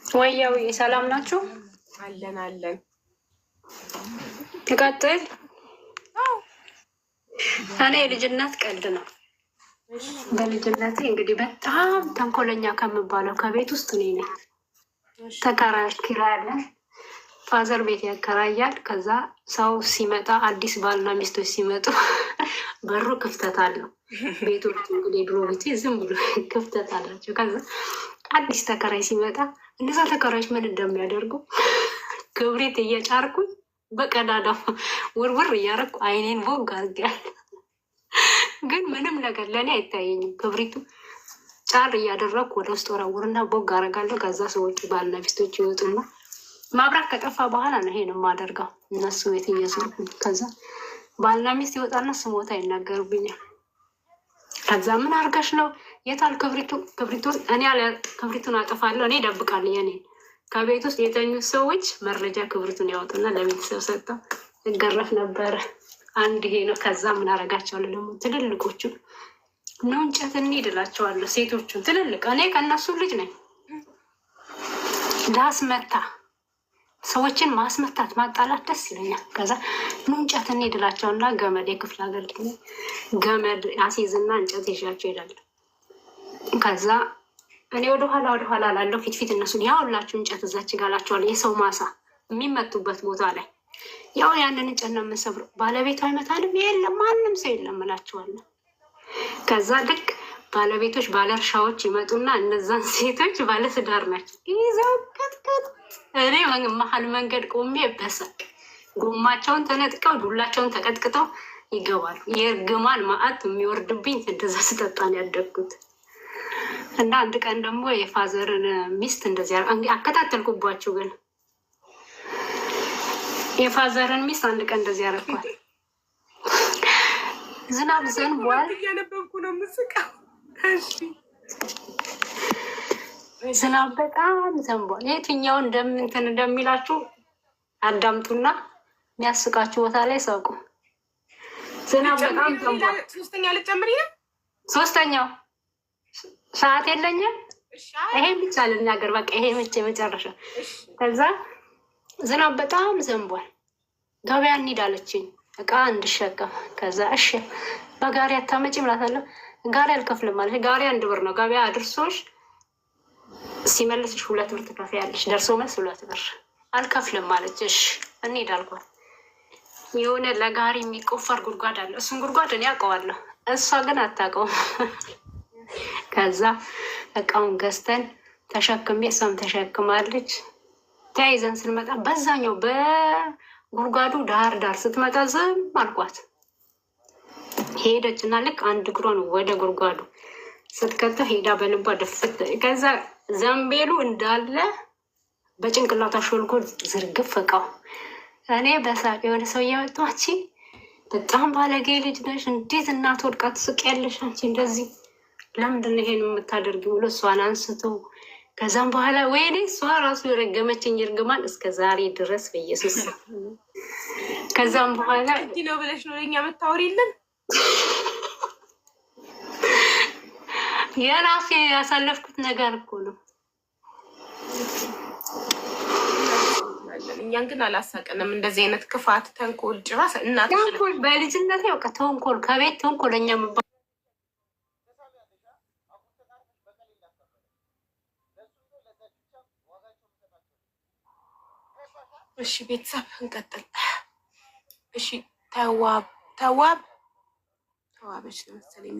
ወያው ሰላም ናችሁ? አለን አለን። ትቀጥል። እኔ የልጅነት ቀልድ ነው። በልጅነቴ እንግዲህ በጣም ተንኮለኛ ከምባለው ከቤት ውስጥ እኔ ነኝ። ተከራይ ኪራይ አለ። ፋዘር ቤት ያከራያል። ከዛ ሰው ሲመጣ አዲስ ባልና ሚስቶች ሲመጡ በሩ ክፍተት አለው። ቤቶች እንግዲህ ድሮ ቤት ዝም ብሎ ክፍተት አላቸው። ከዛ አዲስ ተከራይ ሲመጣ እነዛ ተከራዮች ምን እንደሚያደርጉ ክብሪት እየጫርኩኝ በቀዳዳው ውርውር እያረኩ አይኔን ቦግ አድርጌያለሁ። ግን ምንም ነገር ለእኔ አይታየኝም። ክብሪቱ ጫር እያደረግኩ ወደ ውስጥ ወረውርና ቦግ አደርጋለሁ። ከዛ ሰዎቹ ባልና ሚስቶች ይወጡና ማብራት ከጠፋ በኋላ ነው ይሄን የማደርገው። እነሱ ቤት እየዞርኩ ከዛ ባልና ሚስት ይወጣና ስሞታ ይናገሩብኛል። ከዛ ምን አድርገሽ ነው? የታል ክብሪቱ? ክብሪቱን አጠፋለሁ እኔ እደብቃለሁ። የኔ ከቤት ውስጥ የተኙት ሰዎች መረጃ ክብሪቱን ያወጡና ለቤተሰብ ሰጥተው እገረፍ ነበረ። አንድ ይሄ ነው። ከዛ ምን አደርጋቸዋለሁ ደግሞ ትልልቆቹ ነው እንጨት እንሂድ እላቸዋለሁ። ሴቶቹን ትልልቅ እኔ ከእነሱ ልጅ ነኝ። ላስመታ ሰዎችን ማስመታት ማጣላት ደስ ይለኛል። ከዛ ኑ እንጨት እንሂድ እላቸውና ገመድ የክፍለ ሀገር ገመድ አሲዝና እንጨት ይዣቸው ይሄዳሉ። ከዛ እኔ ወደኋላ ላለው ፊትፊት እነሱን ያውላችሁ እንጨት እዛች ጋላቸዋለሁ። የሰው ማሳ የሚመቱበት ቦታ ላይ ያው ያንን እንጨት ነው የምንሰብረው። ባለቤቱ አይመታንም፣ የለም ማንም ሰው የለም እላቸዋለሁ። ከዛ ልክ ባለቤቶች ባለእርሻዎች ይመጡና እነዛን ሴቶች ባለትዳር ናቸው ይዘው ቅጥቅጥ እኔ መሀል መንገድ ቆሜ በሳቅ ጎማቸውን ተነጥቀው ዱላቸውን ተቀጥቅጠው ይገባሉ። የእርግማን ማዕት የሚወርድብኝ እንደዛ ስጠጣን ያደግኩት። እና አንድ ቀን ደግሞ የፋዘርን ሚስት እንደዚያ አከታተልኩባችሁ። ግን የፋዘርን ሚስት አንድ ቀን እንደዚህ ያረኳል። ዝናብ ዘንቧል። እያነበብኩ ነው የምስቀው። ዝናብ በጣም ዘንቧል። የትኛው እንደምንትን እንደሚላችሁ አዳምጡና የሚያስቃችሁ ቦታ ላይ ሰውቁ። ዝናብ በጣም ዘንቧል። ሶስተኛ ልጨምር። ሶስተኛው ሰዓት የለኝም። ይሄ ብቻ ልናገር በቃ ይሄ መቼ መጨረሻ። ከዛ ዝናብ በጣም ዘንቧል። ገበያ እንሂድ አለችኝ እቃ እንድሸከም። ከዛ እሺ በጋሪ አታመጪም እላታለሁ። ጋሪ አልከፍልም ማለት ጋሪ 1 ብር ነው። ገበያ አድርሶሽ ሲመልስሽ 2 ብር ትከፍያለሽ። ደርሶ መልስ 2 ብር አልከፍልም ማለች። እሺ እንሂድ አልኳት። የሆነ ለጋሪ የሚቆፈር ጉድጓድ አለ። እሱን ጉድጓድ እኔ አውቀዋለሁ፣ እሷ ግን አታውቀውም። ከዛ እቃውን ገዝተን ተሸክሜ እሷም ተሸክማለች። ተያይዘን ስንመጣ በዛኛው በጉድጓዱ ዳር ስትመጣ ዝም አልኳት። ሄደች እና ልክ 1 እግሯን ወደ ጉድጓዱ ስትከተው ሄዳ በልቧ ድፍት። ከዛ ዘንቤሉ እንዳለ በጭንቅላቷ ሾልኮ ዝርግፍ እቃው። እኔ በሳቅ የሆነ ሰው እያመጣች በጣም ባለጌ ልጅ ነሽ፣ እንዴት እናት ወድቃ ትስቂያለሽ አንቺ እንደዚህ ለምንድን ነው ይሄን የምታደርጊው ብሎ እሷን አንስቶ ከዛም በኋላ ወይኔ እሷ ራሱ የረገመችኝ እርግማን እስከ ዛሬ ድረስ በኢየሱስ። ከዛም በኋላ እንዲህ ነው ብለሽ ነው ለኛ የምታወሪልን? የራሴ ያሳለፍኩት ነገር እኮ ነው። እኛን ግን አላሳቀንም። እንደዚህ አይነት ክፋት፣ ተንኮል ጭራሽ እናት ተንኮል በልጅነት በቃ ተንኮል ከቤት ተንኮለኛ መባል። እሺ ቤተሰብ እንቀጥል። እሺ ተዋበች ነው መሰለኝ።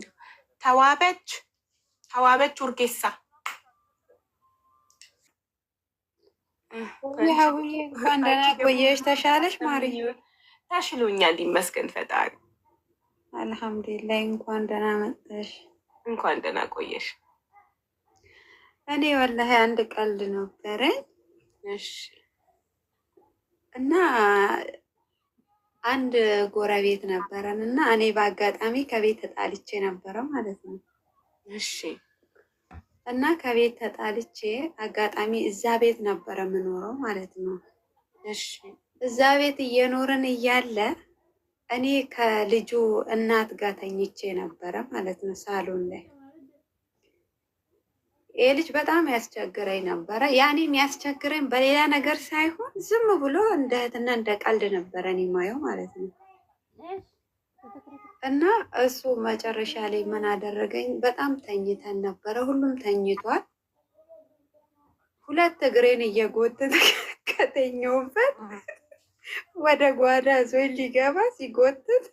ተዋበች ኡርጌሳ ሀቡዬ እንኳን ደህና ቆየሽ። ተሻለሽ ማርዬ? ታሽሎኛል ይመስገን ፈጣሪ። አልሐምዱሊላህ። እንኳን ደህና መጣሽ። እንኳን ደህና ቆየሽ። እኔ ወላሂ አንድ ቀልድ ነበረኝ። እሺ። እና አንድ ጎረቤት ነበረን እና እኔ በአጋጣሚ ከቤት ተጣልቼ ነበረ ማለት ነው። እሺ። እና ከቤት ተጣልቼ አጋጣሚ እዛ ቤት ነበረ የምኖረው ማለት ነው። እሺ። እዛ ቤት እየኖርን እያለ እኔ ከልጁ እናት ጋር ተኝቼ ነበረ ማለት ነው ሳሎን ላይ። ይሄ ልጅ በጣም ያስቸግረኝ ነበረ። ያኔ የሚያስቸግረኝ በሌላ ነገር ሳይሆን ዝም ብሎ እንደ እህትና እንደ ቀልድ ነበረ እኔ የማየው ማለት ነው። እና እሱ መጨረሻ ላይ ምን አደረገኝ? በጣም ተኝተን ነበረ፣ ሁሉም ተኝቷል። ሁለት እግሬን እየጎተተ ከተኛውበት ወደ ጓዳ ዞኝ ሊገባ ሲጎትት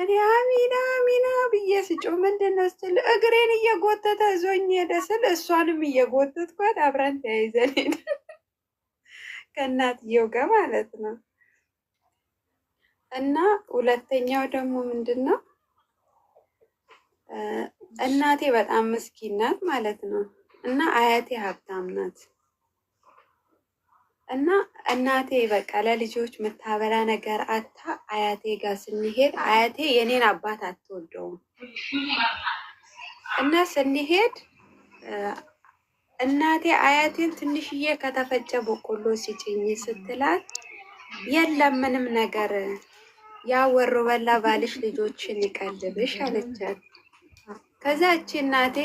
እኔ አሚና አሚና ብዬ ስጮህ ምንድን ነው ስትል እግሬን እየጎተተ ዞኝ ሄደ ስል እሷንም እየጎተትኳት አብረን ተያይዘን ሄድን ከእናትየው ጋር ማለት ነው። እና ሁለተኛው ደግሞ ምንድን ነው እናቴ በጣም ምስኪን ናት ማለት ነው። እና አያቴ ሀብታም ናት። እና እናቴ በቃ ለልጆች የምታበላ ነገር አታ አያቴ ጋር ስንሄድ አያቴ የኔን አባት አትወደውም። እና ስንሄድ እናቴ አያቴን ትንሽዬ ከተፈጨ በቆሎ ሲጭኝ ስትላት የለም ምንም ነገር ያወሩ በላ ባልሽ ልጆችን ይቀልብሽ አለቻት። ከዛ እቺ እናቴ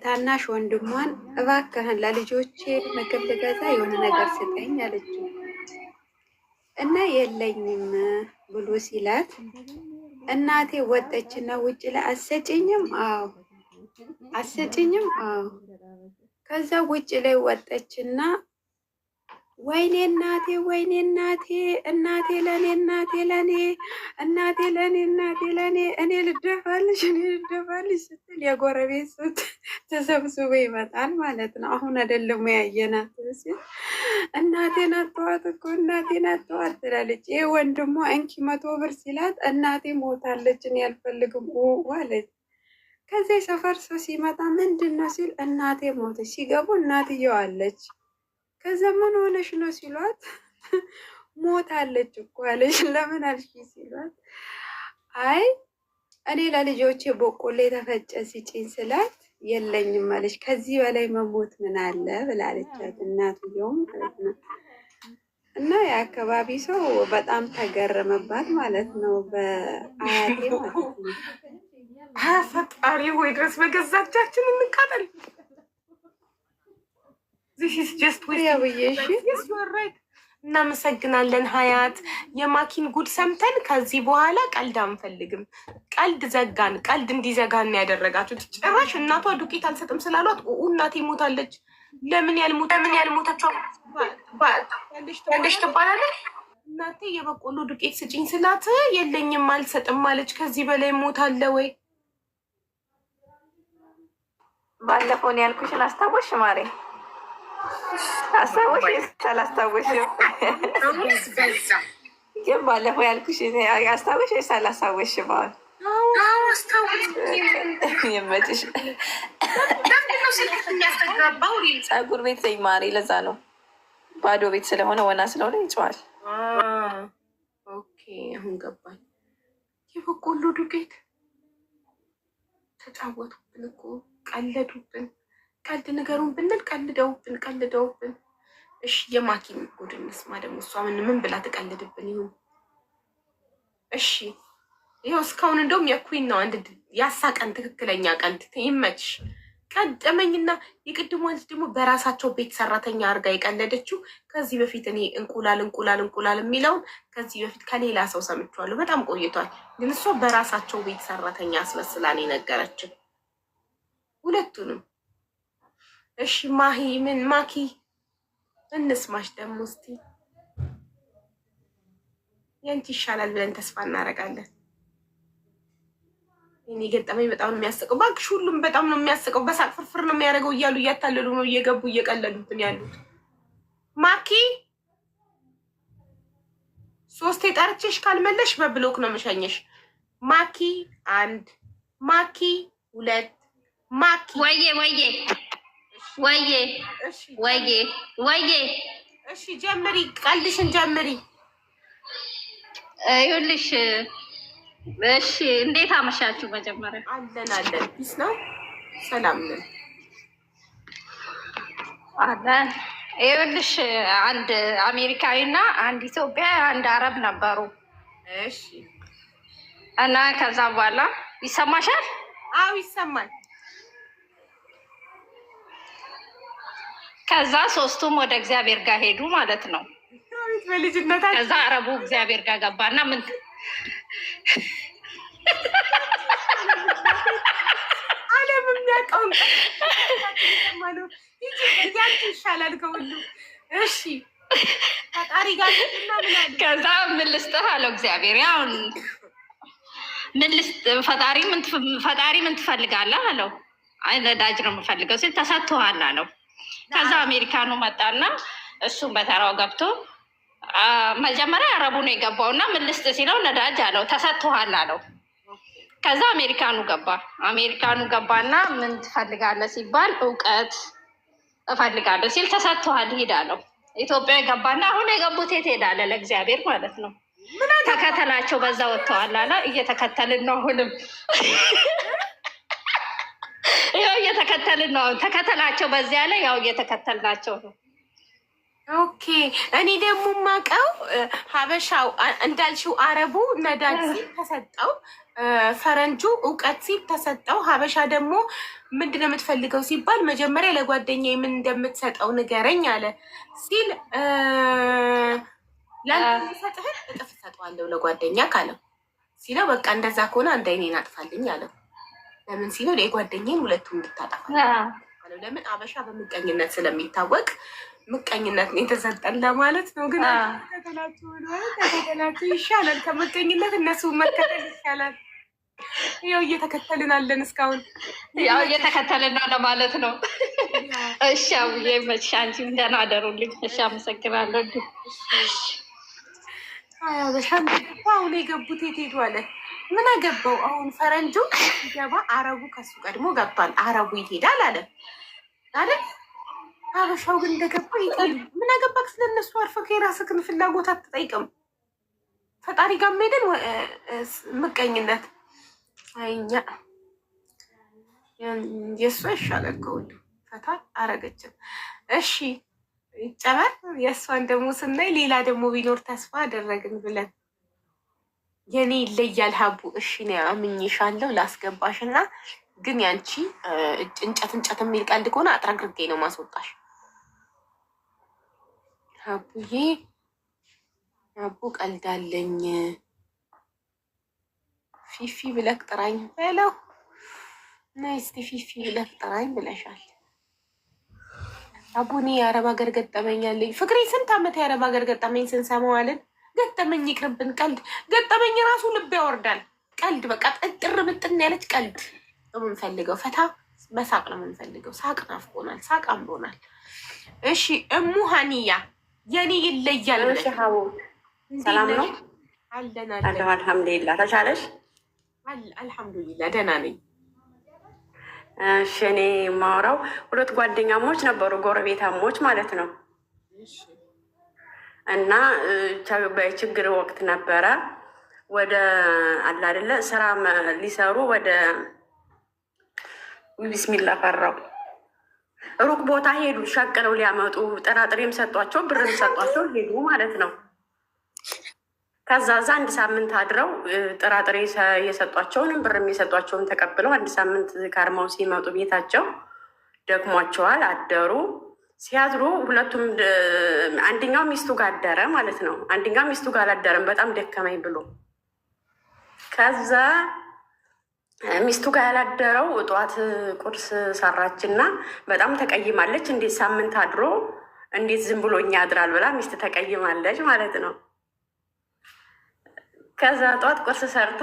ታናሽ ወንድሟን እባክህን ለልጆቼ ምግብ ልገዛ የሆነ ነገር ስጠኝ አለችው። እና የለኝም ብሎ ሲላት እናቴ ወጠችና ውጭ ላይ አሰጭኝም? አዎ አሰጭኝም? አዎ። ከዛ ውጭ ላይ ወጠችና ወይኔ እናቴ ወይኔ እናቴ እናቴ ለኔ እናቴ ለኔ እናቴ ለኔ እናቴ ለኔ እኔ ልደፋልሽ ስትል የጎረቤት ሰው ተሰብስቦ ይመጣል ማለት ነው። አሁን አይደለም ያየናት ሲል እናቴን አተዋት እኮ እናቴን አተዋት ትላለች። ይሄ ወንድሟ እንኪ 100 ብር ሲላት እናቴ ሞታለች እኔ አልፈልግም አለች። ከዚህ ሰፈር ሰው ሲመጣ ምንድን ነው ሲል እናቴ ሞተች። ሲገቡ እናትየው አለች። ከዛ ምን ሆነሽ ነው ሲሏት ሞታለች እኮ አለች። ለምን አልሽ ሲሏት አይ እኔ ለልጆቼ በቆሎ የተፈጨ ሲጭኝ ስላት የለኝም አለች። ከዚህ በላይ መሞት ምን አለ ብላለቻት እናትየውም ማለት ነው። እና የአካባቢ ሰው በጣም ተገረመባት ማለት ነው በአያቴ ማለት ነው። ፈጣሪ ሆይ ድረስ በገዛቻችን እንቃጠል። እናመሰግናለን ሀያት። የማኪን ጉድ ሰምተን ከዚህ በኋላ ቀልድ አንፈልግም። ቀልድ ዘጋን። ቀልድ እንዲዘጋን ያደረጋችሁት። ጭራሽ እናቷ ዱቄት አልሰጥም ስላሏት እናቴ ሞታለች። ለምን ያልሞተችው ትባላለች። እናቴ የበቆሎ ዱቄት ስጭኝ ስላት የለኝም አልሰጥም አለች። ከዚህ በላይ ሞታለ ወይ? ባለፈውን ያልኩሽን አስታወሽ ማሬ? አስታወሽ አላስታወሽም? ግን ባለፈው ያልኩሽ አስታወሽ ወይስ አላስታወሽም? ይመችሽ። ፀጉር ቤት ዘይ ማሪ፣ ለዛ ነው ባዶ ቤት ስለሆነ ወና ስለሆነ ይጨዋል። ኦኬ አሁን ገባኝ። የበቆሎ ዱቄት ተጫወቱብን እኮ ቀለዱብን። ቀልድ ንገሩን ብንል ቀልደውብን። እሺ የማኪን ጉድ እንስማ ደግሞ። እሷ ምን ብላ ትቀልድብን ይሁን? እሺ ይኸው እስካሁን እንደውም የኩዊን ነው አንድ ያሳቀን ትክክለኛ ቀልድ። ይመችሽ። ቀደመኝና የቅድሟ ልጅ ደግሞ በራሳቸው ቤት ሰራተኛ አድርጋ የቀለደችው ከዚህ በፊት እኔ እንቁላል የሚለውን ከዚህ በፊት ከሌላ ሰው ሰምቼዋለሁ። በጣም ቆይቷል። ግን እሷ በራሳቸው ቤት ሰራተኛ አስመስላን የነገረችን ሁለቱንም። እሺ ማኪ እንስማሽ ደግሞ እስቲ። ያንቺ ይሻላል ብለን ተስፋ እናደርጋለን። እኔ ገጠመኝ በጣም ነው የሚያስቀው። እባክሽ ሁሉም በጣም ነው የሚያስቀው። በሳቅ ፍርፍር ነው የሚያደርገው እያሉ እያታለሉ ነው እየገቡ እየቀለዱብን ያሉት። ማኪ 3 ጠርቼሽ ካልመለሽ በብሎክ ነው የምሸኘሽ። ማኪ 1 ማኪ 2 ማኪ ወዬ እሺ ጀምሪ፣ ቀልድሽን ጀምሪ። ይኸውልሽ እሺ እንዴት አመሻችሁ? መጀመሪያ አለን ፒስ ነው፣ ሰላም ነን አለን። ይኸውልሽ አንድ አሜሪካዊ እና አንድ ኢትዮጵያ አንድ አረብ ነበሩ። እሺ እና ከዛ በኋላ ይሰማሻል? አዎ ይሰማል። ከዛ ሶስቱም ወደ እግዚአብሔር ጋር ሄዱ ማለት ነው። በልጅነታቸው ከዛ አረቡ እግዚአብሔር ጋር ገባና ምን ዓለም የሚያውቀውን ይሻላል ከሁሉ። እሺ ፈጣሪ ጋር ከዛ ምን ልስጥህ አለው እግዚአብሔር። ያውን ምን ልስጥ ፈጣሪ ምን ትፈልጋለህ አለው። አይ ነዳጅ ነው የምፈልገው ሲል ተሰጥቶሃል አለው። ከዛ አሜሪካኑ መጣና እሱም በተራው ገብቶ መጀመሪያ አረቡ ነው የገባው እና ምን ልስጥ ሲለው ነዳጅ አለው። ተሰጥቶሃል አለው። ከዛ አሜሪካኑ ገባና ምን ትፈልጋለህ ሲባል እውቀት እፈልጋለሁ ሲል ተሰጥቶሃል ሂድ አለው። ኢትዮጵያ ገባና አሁን የገቡት የት ሄዳለ? ለእግዚአብሔር ማለት ነው። ተከተላቸው በዛ ወጥተዋል አለ። እየተከተልን ነው አሁንም ያው እየተከተልን ነው። ተከተላቸው በዚያ ላይ ያው እየተከተልናቸው ነው። ኦኬ እኔ ደግሞ የማውቀው ሀበሻው እንዳልሽው አረቡ ነዳጅ ሲል ተሰጠው፣ ፈረንጁ እውቀት ሲል ተሰጠው። ሀበሻ ደግሞ ምንድን ነው የምትፈልገው ሲባል መጀመሪያ ለጓደኛዬ ምን እንደምትሰጠው ንገረኝ አለ ሲል ለሰጥህን እጥፍ እሰጠዋለሁ ለጓደኛ ካለው ሲለው በቃ እንደዛ ከሆነ አንድ አይኔን አጥፋልኝ አለው። ለምን ሲለው የጓደኛዬን ሁለቱም እንድታጠፋ አለው። ለምን አበሻ በምቀኝነት ስለሚታወቅ ምቀኝነት ነው የተሰጠን ለማለት ነው። ግን ከተላችሁ ይሻላል ከምቀኝነት እነሱ መከተል ይሻላል። ያው እየተከተልን አለን እስካሁን ያው እየተከተልን ነው ለማለት ነው። እሺ አብዬ መቼ አንቺም ደህና አደሩልኝ። እሺ አመሰግናለሁ። አሁን የገቡት የት ሄዱ አለ። ምን አገባው አሁን ፈረንጁ ሲገባ አረቡ ከሱ ቀድሞ ገብቷል። አረቡ ይሄዳል አለ አይደል? ሀበሻው ግን እንደገባ ይሄዳል። ምን አገባክ ስለነሱ? አርፈህ የራስህን ፍላጎት አትጠይቅም። ፈጣሪ ጋር ሄደን ምቀኝነት አይኛ የእሷ ይሻላል ከሁሉ። ፈታ አረገችን። እሺ ይጨመር። የእሷን ደግሞ ስናይ ሌላ ደግሞ ቢኖር ተስፋ አደረግን ብለን የኔ ይለያል ሀቡ። እሺ ነው አምኜሻለሁ ላስገባሽ እና ግን ያንቺ እንጨት የሚል ቀልድ ከሆነ አጥረግርጌ ነው ማስወጣሽ። ሀቡዬ ሀቡ ቀልዳለኝ ፊፊ ብለክ ጥራኝ በለው እና እስቲ ፊፊ ብለክ ጥራኝ ብለሻል። አቡኔ የአረብ ሀገር ገጠመኛለኝ። ፍቅሬ ስንት ዓመት የአረብ ሀገር ገጠመኝ ስንሰማዋልን። ገጠመኝ ይቅርብን። ቀልድ ገጠመኝ ራሱ ልብ ያወርዳል። ቀልድ በቃ ጥር ምጥን ያለች ቀልድ ነው የምንፈልገው። ፈታ በሳቅ ነው የምንፈልገው። ሳቅ ናፍቆናል። ሳቅ አምሮናል። እሺ እሙ ሀኒያ የኔ ይለያል። ሰላም ነው አለን አለሁ። አልሐምዱሊላህ ተሻለሽ? አልሐምዱሊላህ ደህና ነኝ። እሺ እኔ የማወራው ሁለት ጓደኛሞች ነበሩ፣ ጎረቤታሞች ማለት ነው። እና በችግር ወቅት ነበረ ወደ አለ አይደለ ስራ ሊሰሩ ወደ ቢስሚላ ፈራው ሩቅ ቦታ ሄዱ። ሸቅለው ሊያመጡ ጥራጥሬም ሰጧቸው፣ ብርም ሰጧቸው፣ ሄዱ ማለት ነው። ከዛ ዛ አንድ ሳምንት አድረው ጥራጥሬ የሰጧቸውንም ብርም የሰጧቸውን ተቀብለው አንድ ሳምንት ከርመው ሲመጡ ቤታቸው ደክሟቸዋል፣ አደሩ። ሲያድሩ ሁለቱም አንደኛው ሚስቱ ጋር አደረ ማለት ነው። አንደኛው ሚስቱ ጋር አላደረም በጣም ደከመኝ ብሎ። ከዛ ሚስቱ ጋር ያላደረው ጠዋት ቁርስ ሰራችና በጣም ተቀይማለች። እንዴት ሳምንት አድሮ እንዴት ዝም ብሎ እኛ ያድራል ብላ ሚስት ተቀይማለች ማለት ነው። ከዛ ጠዋት ቁርስ ሰርታ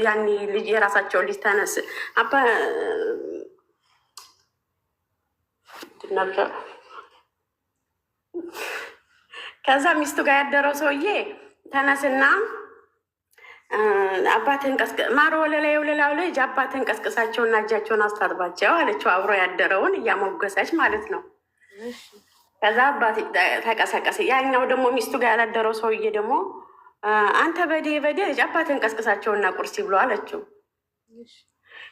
ያኔ የራሳቸው ልጅ ተነስ አባ ነበር። ከዛ ሚስቱ ጋር ያደረው ሰውዬ ተነስና አባትን ማሮ ወለላው ልጅ አባትን ቀስቅሳቸውና እጃቸውን አስታጥባቸው አለችው። አብሮ ያደረውን እያሞገሰች ማለት ነው። ከዛ አባት ተቀሰቀሰ። ያኛው ደግሞ ሚስቱ ጋር ያላደረው ሰውዬ ደግሞ አንተ በዴ ልጅ አባትን ቀስቅሳቸውና ቁርሲ ብሎ አለችው።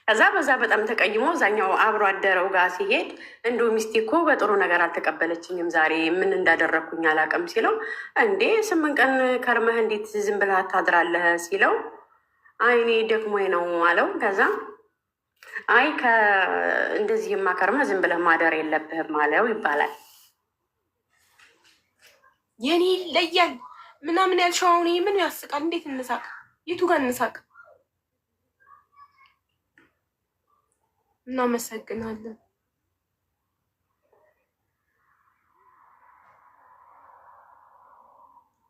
ከዛ በዛ በጣም ተቀይሞ እዛኛው አብሮ አደረው ጋር ሲሄድ እንዲሁ ሚስቴ እኮ በጥሩ ነገር አልተቀበለችኝም፣ ዛሬ ምን እንዳደረግኩኝ አላውቅም ሲለው፣ እንዴ 8 ቀን ከርመህ እንዴት ዝም ብለህ ታድራለህ ሲለው፣ አይኔ ደክሞኝ ነው አለው። ከዛ አይ እንደዚህ የማከርመ ዝም ብለህ ማደር የለብህም አለው ይባላል። የኔ ይለያል ምናምን ያልሽው አሁን ይሄ ምን ያስቃል? እንዴት እንሳቅ? የቱ ጋር እንሳቅ? እናመሰግናለን።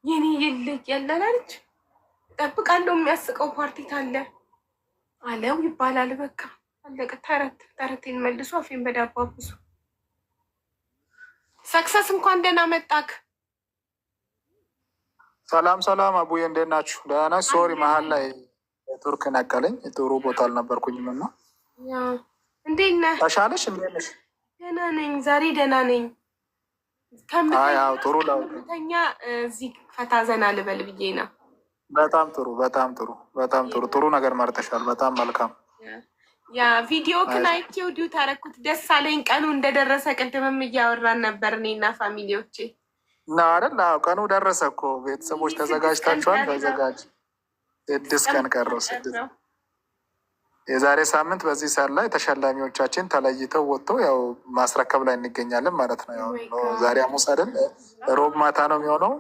የኔ ይለያል አላለች። እጠብቃለሁ የሚያስቀው ፓርቲ ካለ አለው ይባላል። በቃ አለቀ። ተረቴን መልሶ አፌን በዳቦ አብሱ። ሰክሰስ እንኳን ደህና መጣክ። ሰላም ሰላም፣ አቡዬ እንዴት ናችሁ? ደህና ናችሁ? ሶሪ መሀል ላይ ቱርክ ነቀለኝ። ጥሩ ቦታ አልነበርኩኝም እና እንዴት ነህ? ተሻለሽ? እንዴት ነሽ? ደህና ነኝ፣ ዛሬ ደህና ነኝ። ጥሩ ከምተኛ እዚህ ፈታ ዘና ልበል ብዬ ነው። በጣም ጥሩ፣ በጣም ጥሩ፣ በጣም ጥሩ። ጥሩ ነገር መርጠሻል። በጣም መልካም። ያ ቪዲዮ ክን አይቼው ዲዩ ታረኩት። ደስ አለኝ። ቀኑ እንደደረሰ ቅድምም እያወራን ነበር እኔና ፋሚሊዎቼ እና አይደል? ቀኑ ደረሰ እኮ ቤተሰቦች ተዘጋጅታችኋል? ተዘጋጅ። 6 ቀን ቀረው። 6 የዛሬ ሳምንት በዚህ ሰዓት ላይ ተሸላሚዎቻችን ተለይተው ወጥተው ያው ማስረከብ ላይ እንገኛለን ማለት ነው። ያው ዛሬ ሐሙስ አይደል? ሮብ ማታ ነው የሚሆነው።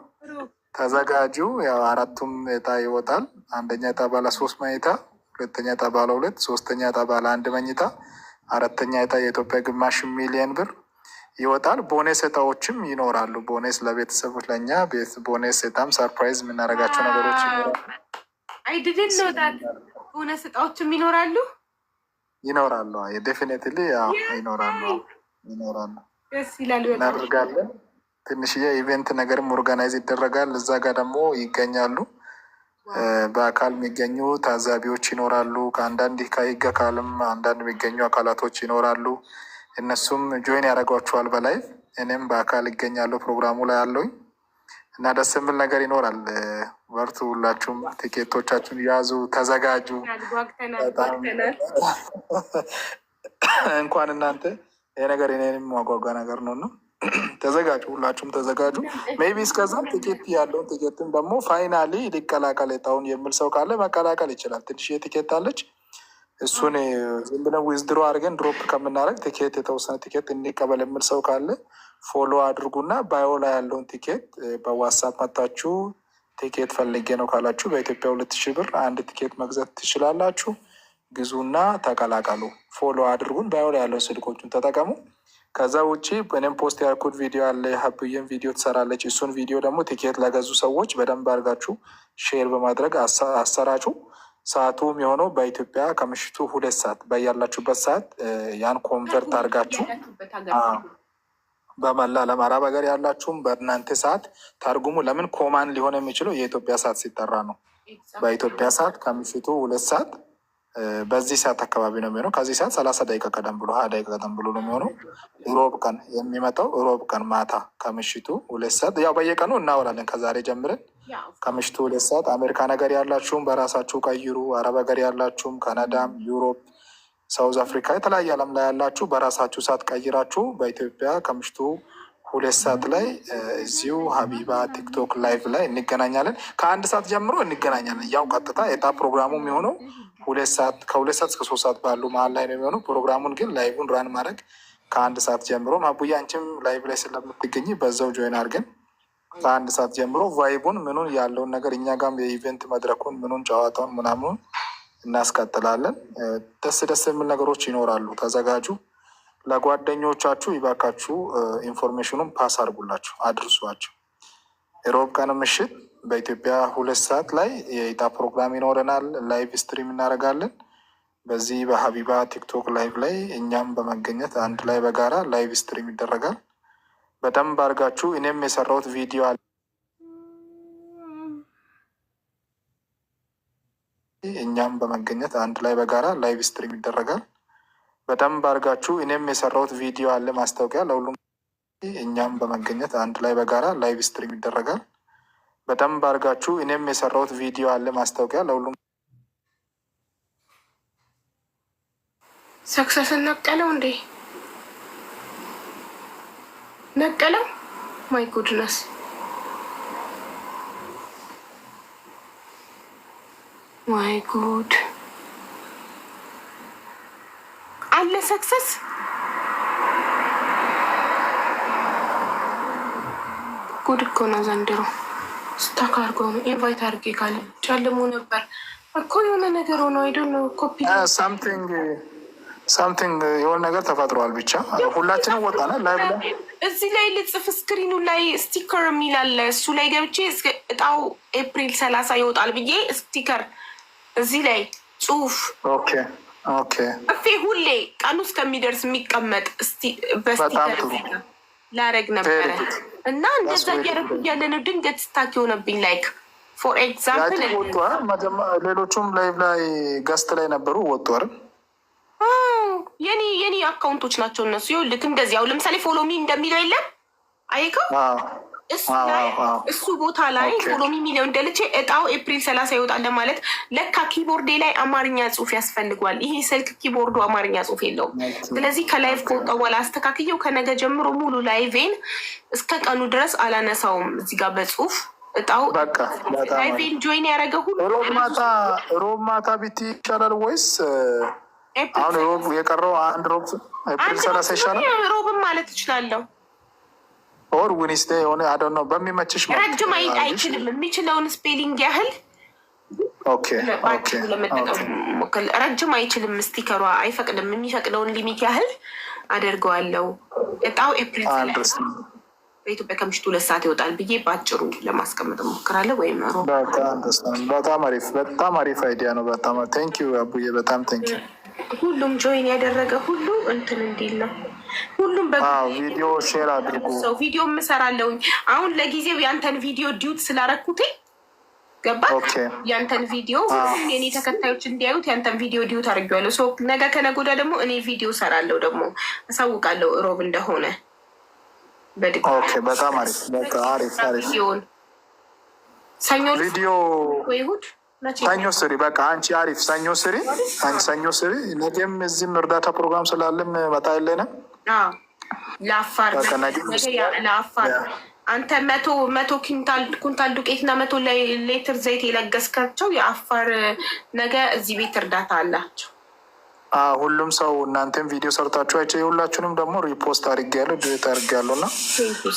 ተዘጋጁ። ያው 4ቱም እጣ ይወጣል። አንደኛ እጣ ባለ 3 መኝታ፣ ሁለተኛ እጣ ባለ 2፣ ሶስተኛ እጣ ባለ 1 መኝታ፣ አራተኛ እጣ የኢትዮጵያ ግማሽ ሚሊዮን ብር ይወጣል። ቦኔስ እጣዎችም ይኖራሉ። ቦኔስ ለቤተሰቦች ለእኛ ቦኔስ እጣም ሰርፕራይዝ የምናደርጋቸው ነገሮች ይኖራሉ። አይድድን ነውጣት ቦነስ እጣዎችም ይኖራሉ ይኖራሉ። ዴፊኔትሊ ይኖራሉ። ደስ ይላል። እናደርጋለን። ትንሽዬ ኢቨንት ነገርም ኦርጋናይዝ ይደረጋል። እዛ ጋር ደግሞ ይገኛሉ። በአካል የሚገኙ ታዛቢዎች ይኖራሉ። ከአንዳንድ ከህግ አካልም አንዳንድ የሚገኙ አካላቶች ይኖራሉ። እነሱም ጆይን ያደርጓቸዋል በላይ እኔም በአካል ይገኛሉ ፕሮግራሙ ላይ አለውኝ እና ደስ የሚል ነገር ይኖራል። በርቱ። ሁላችሁም ቲኬቶቻችሁን ያዙ፣ ተዘጋጁ። እንኳን እናንተ ይሄ ነገር እኔንም ማጓጓ ነገር ነው እና ተዘጋጁ፣ ሁላችሁም ተዘጋጁ። ሜይቢ እስከዛም ቲኬት ያለውን ቲኬትን ደግሞ ፋይናሊ ሊቀላቀል እጣውን የሚል ሰው ካለ መቀላቀል ይችላል። ትንሽ ቲኬት አለች። እሱን ዝም ብለን ዊዝድሮ አድርገን ድሮፕ ከምናደርግ ቲኬት የተወሰነ ቲኬት እንቀበል የሚል ሰው ካለ ፎሎ አድርጉና ባዮ ላይ ያለውን ቲኬት በዋትሳፕ መታችሁ ቲኬት ፈልጌ ነው ካላችሁ በኢትዮጵያ 2000 ብር አንድ ቲኬት መግዛት ትችላላችሁ። ግዙና ተቀላቀሉ። ፎሎ አድርጉን። ባዮ ላይ ያለውን ስልኮቹን ተጠቀሙ። ከዛ ውጭ እኔም ፖስት ያልኩት ቪዲዮ አለ። ሀብዬም ቪዲዮ ትሰራለች። እሱን ቪዲዮ ደግሞ ቲኬት ለገዙ ሰዎች በደንብ አድርጋችሁ ሼር በማድረግ አሰራጩ። ሰዓቱ የሆነው በኢትዮጵያ ከምሽቱ 2 ሰዓት በያላችሁበት ሰዓት ያን ኮንቨርት አድርጋችሁ በመላ ዓለም አረብ ሀገር ያላችሁም በእናንተ ሰዓት ተርጉሙ። ለምን ኮማን ሊሆን የሚችለው የኢትዮጵያ ሰዓት ሲጠራ ነው። በኢትዮጵያ ሰዓት ከምሽቱ 2 ሰዓት በዚህ ሰዓት አካባቢ ነው የሚሆነው። ከዚህ ሰዓት 30 ደቂቃ ቀደም ብሎ 20 ደቂቃ ቀደም ብሎ ነው የሚሆነው። ሮብ ቀን የሚመጣው ሮብ ቀን ማታ ከምሽቱ 2 ሰዓት ያው በየቀኑ እናወራለን። ከዛሬ ጀምረን ከምሽቱ 2 ሰዓት አሜሪካ ነገር ያላችሁም በራሳችሁ ቀይሩ። አረብ ሀገር ያላችሁም ካናዳም፣ ዩሮፕ፣ ሳውዝ አፍሪካ የተለያየ ዓለም ላይ ያላችሁ በራሳችሁ ሰዓት ቀይራችሁ በኢትዮጵያ ከምሽቱ 2 ሰዓት ላይ እዚሁ ሀቢባ ቲክቶክ ላይቭ ላይ እንገናኛለን። ከ1 ሰዓት ጀምሮ እንገናኛለን። ያው ቀጥታ የጣ ፕሮግራሙ የሚሆነው ከ2 ሰዓት እስከ 3 ሰዓት ባሉ መሀል ላይ ነው የሚሆነው። ፕሮግራሙን ግን ላይቭን ራን ማድረግ ከ1 ሰዓት ጀምሮ ማቡያ አንቺም ላይቭ ላይ ስለምትገኝ በዛው ጆይን አድርገን ከ1 ሰዓት ጀምሮ ቫይቡን ምኑን ያለውን ነገር እኛ ጋም የኢቨንት መድረኩን ምኑን ጨዋታውን ምናምኑን እናስቀጥላለን። ደስ ደስ የሚል ነገሮች ይኖራሉ። ተዘጋጁ። ለጓደኞቻችሁ ይባካችሁ ኢንፎርሜሽኑን ፓስ አድርጉላችሁ፣ አድርሷቸው። የሮብ ቀን ምሽት በኢትዮጵያ 2 ሰዓት ላይ የኢጣ ፕሮግራም ይኖረናል። ላይቭ ስትሪም እናደርጋለን። በዚህ በሀቢባ ቲክቶክ ላይቭ ላይ እኛም በመገኘት አንድ ላይ በጋራ ላይቭ ስትሪም ይደረጋል። በደንብ አድርጋችሁ እኔም የሰራሁት ቪዲዮ አለ። እኛም በመገኘት አንድ ላይ በጋራ ላይቭ ስትሪም ይደረጋል። በደንብ አድርጋችሁ እኔም የሰራሁት ቪዲዮ አለ ማስታወቂያ ለሁሉም። እኛም በመገኘት አንድ ላይ በጋራ ላይቭ ስትሪም ይደረጋል። በደንብ አድርጋችሁ እኔም የሰራሁት ቪዲዮ አለ ማስታወቂያ ለሁሉም። ሰክሰስን ነቀለው እንዴ? ነቀለው? ማይ ጉድነስ ማይ ጉድ ሰክሰስ ጉድ እኮ ነው ዘንድሮ። ስታክ አድርገው ነው ኢንቫይት አድርጌ ካለ ጨልሞ ነበር እኮ የሆነ ነገር ሆነ አይደል ነው ኮፒ ሳምቲንግ የሆነ ነገር ተፈጥሯል። ብቻ ሁላችንም ወጣና ላይ ብለን እዚህ ላይ ልጽፍ ስክሪኑ ላይ ስቲከር የሚላለ እሱ ላይ ገብቼ እጣው ኤፕሪል 30 ይወጣል ብዬ ስቲከር እዚህ ላይ ጽሁፍ እፌ ሁሌ ቀኑ እስከሚደርስ የሚቀመጥ በስቲከር ላረግ ነበረ እና እንደዛ እያደረጉ እያለ ነው ድንገት ስታክ የሆነብኝ። ላይክ ፎር ኤግዛምፕል ሌሎቹም ላይቭ ላይ ገስት ላይ ነበሩ ወጡ አይደል? የኔ አካውንቶች ናቸው እነሱ። ይኸውልህ እንደዚህ አሁን ለምሳሌ ፎሎሚ እንደሚለው የለም አየከው? እሱ ቦታ ላይ ፎሎሚ የሚለው እንደልቼ እጣው ኤፕሪል 30 ይወጣል ለማለት ለካ ኪቦርዴ ላይ አማርኛ ጽሁፍ ያስፈልጓል። ይሄ ስልክ ኪቦርዱ አማርኛ ጽሁፍ የለውም። ስለዚህ ከላይቭ ከወጣው በኋላ አስተካክየው ከነገ ጀምሮ ሙሉ ላይቬን እስከ ቀኑ ድረስ አላነሳውም። እዚህ ጋር በጽሁፍ እጣው ላይቬን ጆይን ያደረገ ሁሉ ሮብ ማታ ቢቲ ይቻላል ወይስ አሁን ሮብ የቀረው አንድ ሮብ ኤፕሪል 30 ይሻላል? ሮብም ማለት እችላለሁ ኦር ዊኒስዴ የሆነ አዶ ነው በሚመችሽ ረጅም አይችልም። የሚችለውን ስፔሊንግ ያህል ረጅም አይችልም። ስቲከሯ አይፈቅድም። የሚፈቅደውን ሊሚት ያህል አደርገዋለሁ። እጣው ኤፕሪል በኢትዮጵያ ከምሽቱ 2 ሰዓት ይወጣል ብዬ በአጭሩ ለማስቀመጥ እሞክራለሁ። ወይም በጣም አሪፍ አይዲያ ነው። በጣም ቴንኪዩ አቡዬ፣ በጣም ቴንኪዩ። ሁሉም ጆይን ያደረገ ሁሉ እንትን እንዲል ነው። ሁሉም ቪዲዮ ሼር አድርጉ። ሰው ቪዲዮ ምሰራለውኝ። አሁን ለጊዜው ያንተን ቪዲዮ ዲዩት ስላረኩት ገባ። ያንተን ቪዲዮ ሁሉም የኔ ተከታዮች እንዲያዩት ያንተን ቪዲዮ ዲዩት አድርጌዋለሁ። ሰው ነገ ከነገ ወዲያ ደግሞ እኔ ቪዲዮ ሰራለሁ፣ ደግሞ አሳውቃለሁ ሮብ እንደሆነ በጣም አሪፍ ሲሆን ሰኞ ቪዲዮ ወይ እሑድ ሰኞ ስሪ። በቃ አንቺ አሪፍ ሰኞ ስሪ፣ አንቺ ሰኞ ስሪ። ነገም እዚህም እርዳታ ፕሮግራም ስላለም መጣ የለንም ለአፋር አንተ መቶ ኩንታል ዱቄትና 100 ሌትር ዘይት የለገስካቸው የአፋር ነገ እዚህ ቤት እርዳታ አላቸው። ሁሉም ሰው እናንተም ቪዲዮ ሰርታችሁ አይቼ የሁላችሁንም ደግሞ ሪፖስት አድርጌያለሁ፣ ድሬት አድርጌያለሁ እና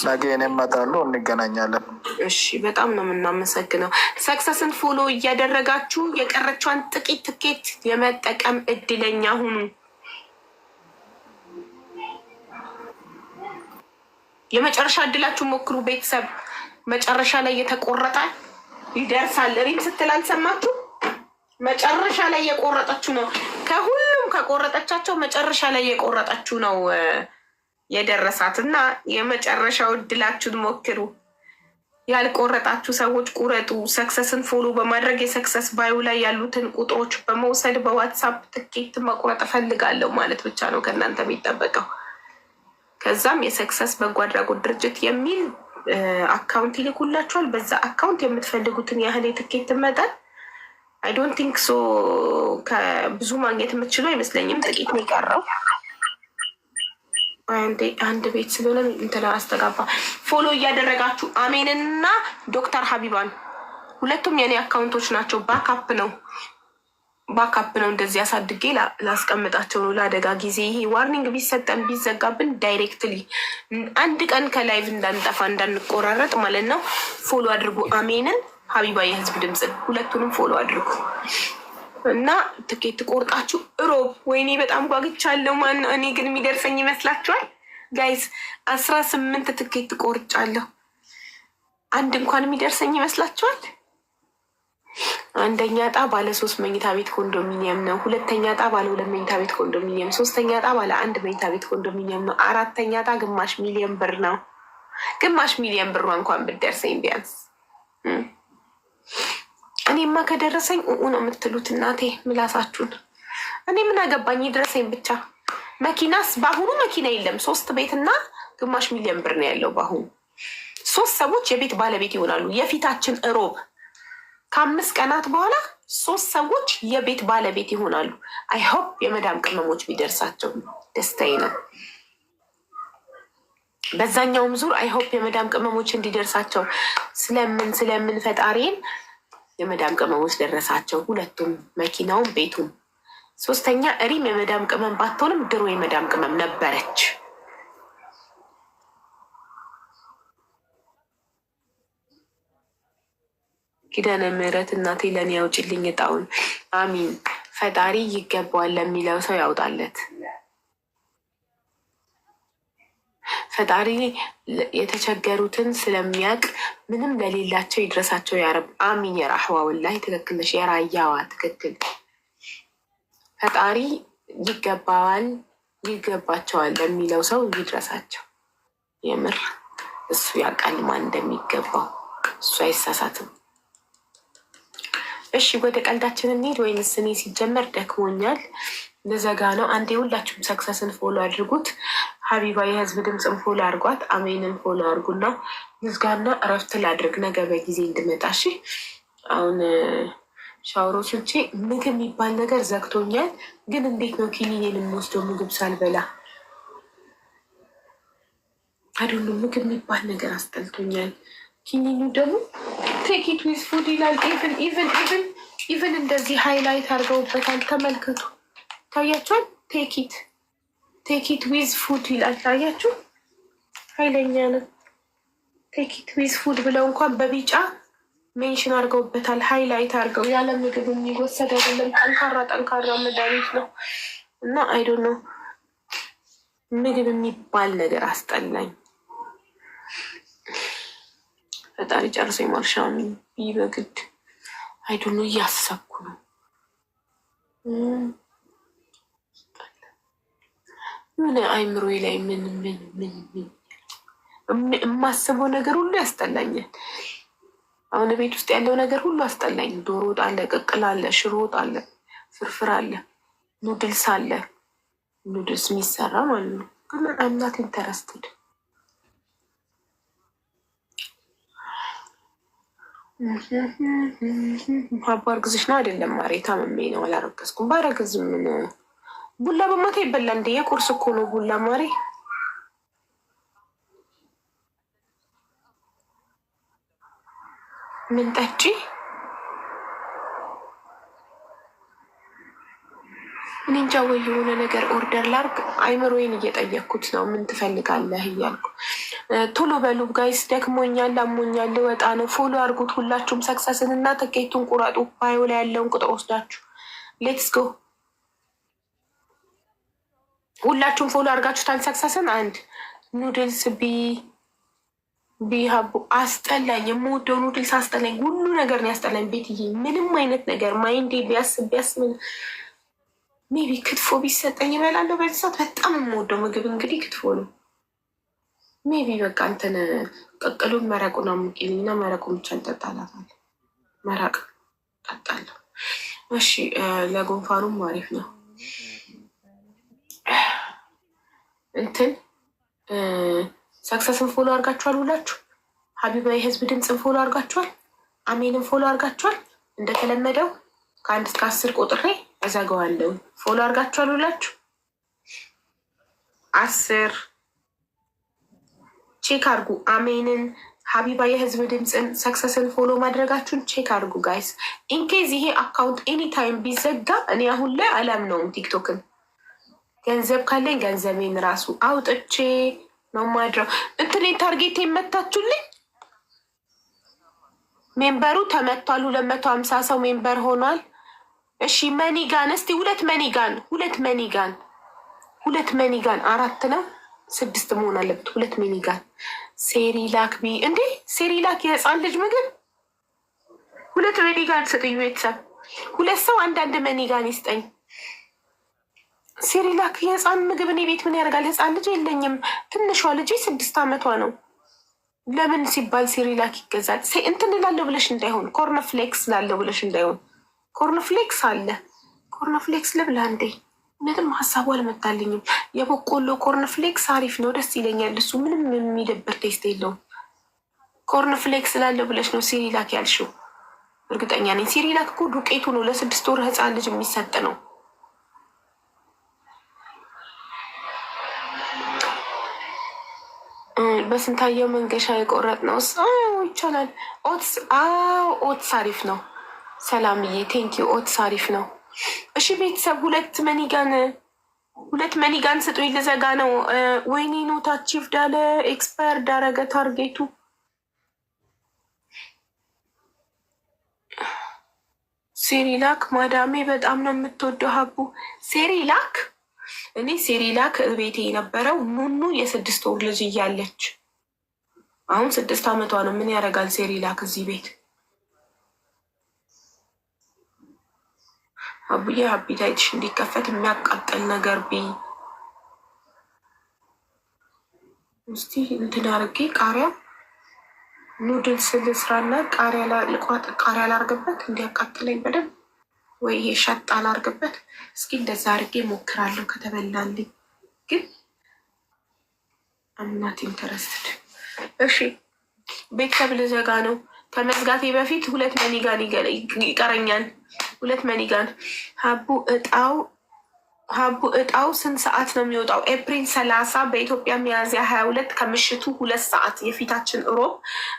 ነገ እኔም እመጣለሁ፣ እንገናኛለን። እሺ፣ በጣም ነው የምናመሰግነው። ሰክሰስን ፎሎ እያደረጋችሁ የቀረቿን ጥቂት ትኬት የመጠቀም እድለኛ ሁኑ። የመጨረሻ እድላችሁ ሞክሩ ቤተሰብ። መጨረሻ ላይ የተቆረጠ ይደርሳል። ሪም ስትል አልሰማችሁ? መጨረሻ ላይ የቆረጠችው ነው። ከሁሉም ከቆረጠቻቸው መጨረሻ ላይ የቆረጠችው ነው የደረሳት እና የመጨረሻው እድላችሁን ሞክሩ። ያልቆረጣችሁ ሰዎች ቁረጡ። ሰክሰስን ፎሎ በማድረግ የሰክሰስ ባዩ ላይ ያሉትን ቁጥሮች በመውሰድ በዋትሳፕ ትኬት መቁረጥ እፈልጋለሁ ማለት ብቻ ነው ከእናንተ የሚጠበቀው። ከዛም የሰክሰስ በጎ አድራጎት ድርጅት የሚል አካውንት ይልኩላችኋል። በዛ አካውንት የምትፈልጉትን ያህል የትኬት መጠን አይ ዶንት ቲንክ ሶ ከብዙ ማግኘት የምትችለው አይመስለኝም። ጥቂት ነው የቀረው። አንድ ቤት ስለሆነ እንትና አስተጋባ። ፎሎ እያደረጋችሁ አሜንና ዶክተር ሀቢባን ሁለቱም የኔ አካውንቶች ናቸው። ባካፕ ነው እንደዚህ አሳድጌ ላስቀምጣቸው ነው ለአደጋ ጊዜ። ይሄ ዋርኒንግ ቢሰጠን ቢዘጋብን ዳይሬክትሊ አንድ ቀን ከላይቭ እንዳንጠፋ እንዳንቆራረጥ ማለት ነው። ፎሎ አድርጉ አሜንን፣ ሀቢባ የህዝብ ድምፅን፣ ሁለቱንም ፎሎ አድርጉ እና ትኬት ቆርጣችሁ ሮብ። ወይኔ በጣም ጓግቻለሁ። ማን እኔ ግን የሚደርሰኝ ይመስላችኋል ጋይዝ? 18 ትኬት ቆርጫለሁ። አንድ እንኳን የሚደርሰኝ ይመስላችኋል? አንደኛ ዕጣ ባለ 3 መኝታ ቤት ኮንዶሚኒየም ነው። ሁለተኛ ዕጣ ባለ 2 መኝታ ቤት ኮንዶሚኒየም፣ ሶስተኛ ዕጣ ባለ 1 መኝታ ቤት ኮንዶሚኒየም ነው። አራተኛ ዕጣ ግማሽ ሚሊዮን ብር ነው። ግማሽ ሚሊዮን ብር እንኳን ብትደርሰኝ ቢያንስ እኔማ ከደረሰኝ ነው የምትሉት እናቴ ምላሳችሁን። እኔ ምን አገባኝ ይድረሰኝ ብቻ። መኪናስ በአሁኑ መኪና የለም። 3 ቤትና ግማሽ ሚሊዮን ብር ነው ያለው በአሁኑ። 3 ሰዎች የቤት ባለቤት ይሆናሉ የፊታችን እሮብ። ከ5 ቀናት በኋላ 3 ሰዎች የቤት ባለቤት ይሆናሉ። አይሆፕ የመዳም ቅመሞች ቢደርሳቸው ደስታዬ ነው። በዛኛውም ዙር አይሆፕ የመዳም ቅመሞች እንዲደርሳቸው ስለምን ፈጣሪን የመዳም ቅመሞች ደረሳቸው። ሁለቱም መኪናውም ቤቱም ሶስተኛ ሪም የመዳም ቅመም ባትሆንም ድሮ የመዳም ቅመም ነበረች። ኪዳነ ምሕረት እናቴ ለእኔ ያውጭልኝ እጣውን። አሚን። ፈጣሪ ይገባዋል ለሚለው ሰው ያውጣለት። ፈጣሪ የተቸገሩትን ስለሚያውቅ ምንም ለሌላቸው ይድረሳቸው ያረብ። አሚን። የራህዋ ወላሂ ትክክል ነሽ። የራያዋ ትክክል። ፈጣሪ ይገባዋል ይገባቸዋል ለሚለው ሰው ይድረሳቸው። የምር እሱ ያውቃል ማን እንደሚገባው፣ እሱ አይሳሳትም። እሺ ወደ ቀልዳችን እንሂድ ወይንስ? እኔ ሲጀመር ደክሞኛል ልዘጋ ነው። አንዴ ሁላችሁም ሰክሰስን ፎሎ አድርጉት። ሀቢባ የህዝብ ድምፅን ፎሎ አድርጓት። አሜንን ፎሎ አድርጉና ልዝጋና እረፍት ላድርግ ነገ በጊዜ እንድመጣ። እሺ አሁን ሻወሮች ውጭ ምግብ የሚባል ነገር ዘግቶኛል። ግን እንዴት ነው ኪኒኔን የምወስደው ምግብ ሳልበላ? አይዶሉ ምግብ የሚባል ነገር አስጠልቶኛል። ኪኒኑ ደግሞ ቴኪት ዊዝ ፉድ ይላል። ኢቨን እንደዚህ ሃይላይት አድርገውበታል። ተመልከቱ፣ ታያችኋል? ቴኪት ዊዝ ፉድ ይላል። ታያችሁ? ኃይለኛ ነው። ቴኪት ዊዝ ፉድ ብለው እንኳን በቢጫ ሜንሽን አድርገውበታል። ሃይላይት አድርገው። ያለ ምግብ የሚወሰድ አይደለም። ጠንካራ መድኃኒት ነው እና አይዶን ነው ምግብ የሚባል ነገር አስጠላኝ። ፈጣሪ ጨርሶ የማርሻም ይበግድ። አይዶን ነው እያሰብኩ ነው። ምን አይምሮ ላይ ምን የማስበው ነገር ሁሉ ያስጠላኛል። አሁን ቤት ውስጥ ያለው ነገር ሁሉ አስጠላኝ። ዶሮ ወጥ አለ፣ ቅቅል አለ፣ ሽሮ ወጥ አለ፣ ፍርፍር አለ፣ ኑድልስ አለ። ኑድልስ የሚሰራ ማለት ነው። ግን አምናት ኢንተረስትድ አባር ጊዜሽ ነው አይደለም? ማሬ ታመሜ ነው አላረገዝኩም። ባረገዝ ምን ቡላ በማታ ይበላ እንደ የቁርስ እኮ ነው ቡላ ማሬ። ምን ጠጪ? እኔ እንጃ። ወይ የሆነ ነገር ኦርደር ላርግ። አይምሮዬን እየጠየቅኩት ነው። ምን ትፈልጋለህ እያልኩ። ቶሎ በሉ ጋይስ፣ ደክሞኛል፣ አሞኛል፣ ልወጣ ነው። ፎሎ አርጉት ሁላችሁም። ሰክሰስን እና ትኬቱን ቁረጡ። ባዮ ላይ ያለውን ቁጥር ወስዳችሁ ሌትስ ጎ። ሁላችሁም ፎሎ አርጋችሁታል። ሰክሰስን አንድ ኑድልስ ቢሀቡ አስጠላኝ። የምወደው ኑድልስ አስጠላኝ። ሁሉ ነገር ነው ያስጠላኝ። ቤትዬ ምንም አይነት ነገር ማይንዴ ቢያስብ ሜቢ ክትፎ ቢሰጠኝ ይበላለሁ በዚህ ሰዓት። በጣም የምወደው ምግብ እንግዲህ ክትፎ ነው። ሜቢ በቃ እንትን ቅቅሉን መረቁን አሙቂልኝና መረቁን ብቻ እንጠጣላታለን። መረቅ ጠጣለሁ። እሺ ለጉንፋኑም አሪፍ ነው። እንትን ሰክሰስን ፎሎ አርጋችኋል ሁላችሁ። ሀቢባ የህዝብ ድምፅን ፎሎ አርጋችኋል። አሜንን ፎሎ አርጋችኋል። እንደተለመደው ከ1 እስከ 10 ቆጥሬ እዘጋዋለሁ። ፎሎ አርጋችኋል ሁላችሁ። 10 ቼክ አርጉ። አሜንን፣ ሀቢባ የህዝብ ድምፅን፣ ሰክሰስን ፎሎ ማድረጋችሁን ቼክ አርጉ ጋይስ። ኢንኬዝ ይሄ አካውንት ኤኒታይም ቢዘጋ እኔ አሁን ላይ አላምነውም ቲክቶክን። ገንዘብ ካለኝ ገንዘቤን ራሱ አውጥቼ ነው ማድረው። እንትኔ ታርጌት የመታችሁልኝ ሜምበሩ ተመቷል። 250 ሰው ሜምበር ሆኗል። እሺ መኒጋን እስቲ ሁለት መኒጋን 4 ነው 6 መሆን አለበት። 2 መኒጋን ሴሪላክ እንዴ ሴሪላክ የህፃን ልጅ ምግብ 2 መኒጋን ስጥዩ ቤተሰብ። 2 ሰው አንዳንድ መኒጋን ይስጠኝ። ሴሪላክ የህፃን ምግብ እኔ ቤት ምን ያደርጋል? ህፃን ልጅ የለኝም። ትንሿ ልጅ 6 ዓመቷ ነው። ለምን ሲባል ሴሪላክ ይገዛል? እንትን ላለው ብለሽ እንዳይሆን፣ ኮርንፍሌክስ ላለው ብለሽ እንዳይሆን። ኮርንፍሌክስ አለ። ኮርንፍሌክስ ልብላ እንዴ? እውነትም ሀሳቡ አልመጣልኝም። የበቆሎ ኮርንፍሌክስ አሪፍ ነው፣ ደስ ይለኛል። እሱ ምንም የሚደብር ቴስት የለውም። ኮርንፍሌክስ ላለው ብለሽ ነው ሴሪላክ ያልሽው? እርግጠኛ ነኝ። ሴሪላክ እኮ ዱቄቱ ነው፣ ለ6 ወር ህፃን ልጅ የሚሰጥ ነው። በስንታየው መንገሻ የቆረጥ ነው ይቻላል። ኦትስ ኦትስ አሪፍ ነው። ሰላምዬ ቴንኪ። ኦትስ አሪፍ ነው። እሺ ቤተሰብ ሁለት መኒጋን ስጡኝ፣ ልዘጋ ነው። ወይኔ ኖታቺፍ ዳለ ኤክስፓየር ዳረገ ታርጌቱ። ሴሪላክ ማዳሜ በጣም ነው የምትወደው ሀቡ። ሴሪላክ እኔ ሴሪላክ ቤቴ የነበረው ኑኑ የ6 ወር ልጅ እያለች አሁን 6 ዓመቷ ነው። ምን ያደርጋል ሴሪላክ እዚህ ቤት? አቡዬ ሀቢታይትሽ እንዲከፈት የሚያቃጥል ነገር ቢ እስቲ እንትን አድርጌ ቃሪያ ኑድል ስል ስራና ቃሪያ ላርግበት እንዲያቃጥለኝ በደንብ ወይ ይሄ ሸጣ ላርግበት። እስኪ እንደዛ አድርጌ ሞክራለሁ ከተበላልኝ። ግን አምናት ኢንተረስትድ። እሺ ቤተሰብ ልዘጋ ነው። ከመዝጋቴ በፊት 2 መኒጋን ይቀረኛል። 2 መኒጋን ሀቡ እጣው ስንት ሰዓት ነው የሚወጣው? ኤፕሪል 30 በኢትዮጵያ ሚያዝያ 22 ከምሽቱ 2 ሰዓት የፊታችን እሮብ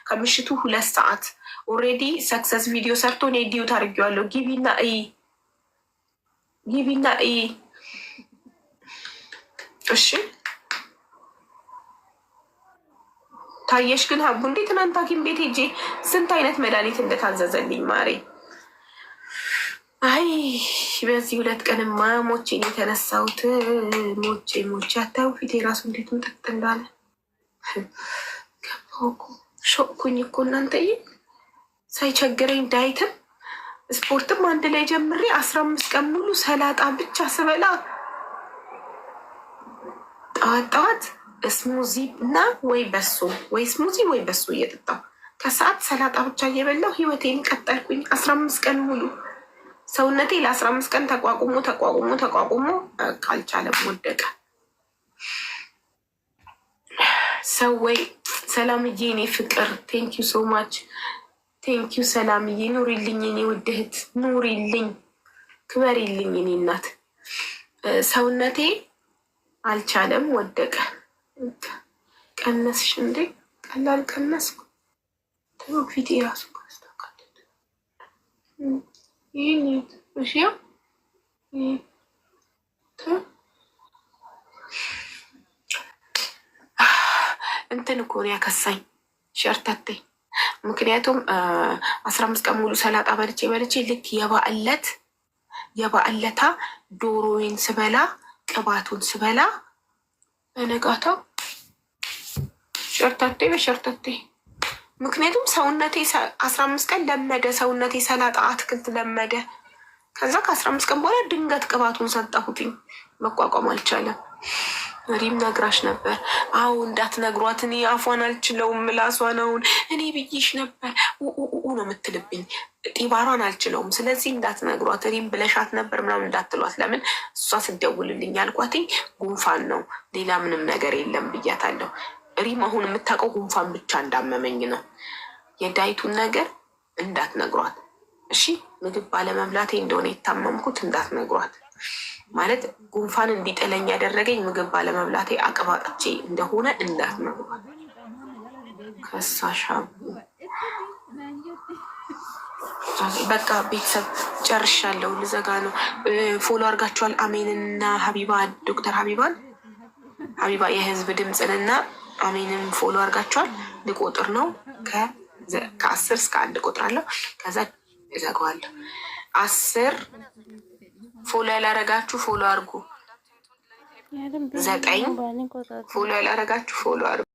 ከምሽቱ 2 ሰዓት። ኦልሬዲ ሰክሰስ ቪዲዮ ሰርቶ እኔ ዲዩት አድርጌዋለሁ። ጊቢና እሺ ታየሽ ግን ሀቡ እንዴ ትናንት ሐኪም ቤት ሄጄ ስንት አይነት መድኃኒት እንደታዘዘልኝ ማሬ። አይ በዚህ 2 ቀንማ ሞቼን የተነሳሁት ሞቼ አታዩ ፊቴ ራሱ እንዴት ምጥጥ እንዳለ ገባሁ እኮ ሾቅኩኝ እኮ እናንተዬ። ሳይቸግረኝ ዳይትም ስፖርትም አንድ ላይ ጀምሬ 15 ቀን ሙሉ ሰላጣ ብቻ ስበላ ጠዋት ስሙዚ እና ወይ በሶ ወይ ስሙዚ ወይ በሶ እየጠጣሁ ከሰዓት ሰላጣ ብቻ እየበላሁ ህይወቴን ቀጠልኩኝ። 15 ቀን ሙሉ ሰውነቴ ለ15 ቀን ተቋቁሞ ካልቻለም ወደቀ። ሰው ወይ ሰላምዬ፣ እኔ ፍቅር ቴንኪዩ ሶ ማች ቴንኪዩ ሰላምዬ። ኑሪልኝ እኔ ውድ እህት፣ ኑሪልኝ፣ ክበሪልኝ እኔ እናት። ሰውነቴ አልቻለም ወደቀ። ቀነስሽ እንዴ? ቀላል ቀነስኩ። ፊቴ ራሱ ይህን እሺ እንትን እኮ ነው ያከሳኝ ሸርተቴ። ምክንያቱም 15 ቀን ሙሉ ሰላጣ በልቼ ልክ የበዓለታ ዶሮዬን ስበላ ቅባቱን ስበላ በነጋታው ሸርተቴ በሸርተቴ። ምክንያቱም ሰውነቴ 15 ቀን ለመደ። ሰውነቴ ሰላጣ አትክልት ለመደ። ከዛ ከ15 ቀን በኋላ ድንገት ቅባቱን ሰጠሁትኝ። መቋቋም አልቻለም። ሪም ነግራሽ ነበር። አዎ እንዳትነግሯት፣ እኔ አፏን አልችለውም፣ ምላሷን አሁን እኔ ብዬሽ ነበር ነው የምትልብኝ። ጢባሯን አልችለውም። ስለዚህ እንዳትነግሯት፣ ሪም ብለሻት ነበር ምናምን እንዳትሏት። ለምን እሷ ስደውልልኝ አልኳትኝ ጉንፋን ነው ሌላ ምንም ነገር የለም ብያታለሁ። ሪም አሁን የምታውቀው ጉንፋን ብቻ እንዳመመኝ ነው። የዳይቱን ነገር እንዳትነግሯት እሺ። ምግብ ባለመብላቴ እንደሆነ የታመምኩት እንዳትነግሯት። ማለት ጉንፋን እንዲጥለኝ ያደረገኝ ምግብ ባለመብላቴ አቅባጥቼ እንደሆነ እንዳትነግሯት። ከሳሻ በቃ ቤተሰብ ጨርሻለሁ፣ ልዘጋ ነው። ፎሎ አድርጋችኋል አሜንና ሀቢባ ዶክተር ሀቢባ የህዝብ ድምፅንና አሜንን ፎሎ አድርጋችኋል። ልቆጥር ነው ከ10 እስከ 1 ቆጥራለሁ። ከዛ እዘጋዋለሁ። 10 ፎሎ ያላረጋችሁ ፎሎ አድርጉ። 9 ፎሎ ያላረጋችሁ ፎሎ አድርጉ።